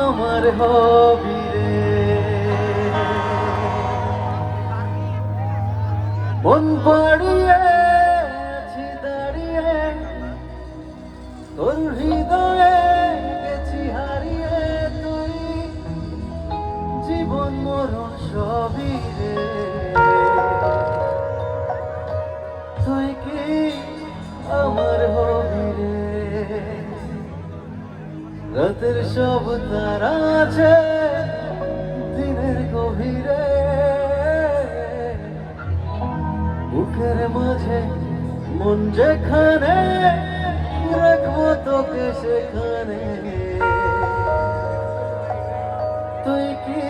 আমার হবি রে, মন পড়িয়ে আছি দাঁড়িয়ে, তোর হৃদয়ে গেছি হারিয়ে, তুই জীবন মরণ সবই রে, তুই কি আমার হবি রে। রাতের সব তারা আছে দিনের গভীরে, বুকের মাঝে মন যেখানে, রাখবো তোকে সেখানে, তুই কি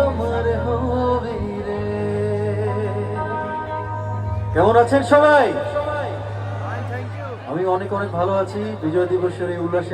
আমার হবি রে। কেমন আছেন সবাই? আমি অনেক অনেক ভালো আছি। বিজয় দিবসের এই উল্লাসে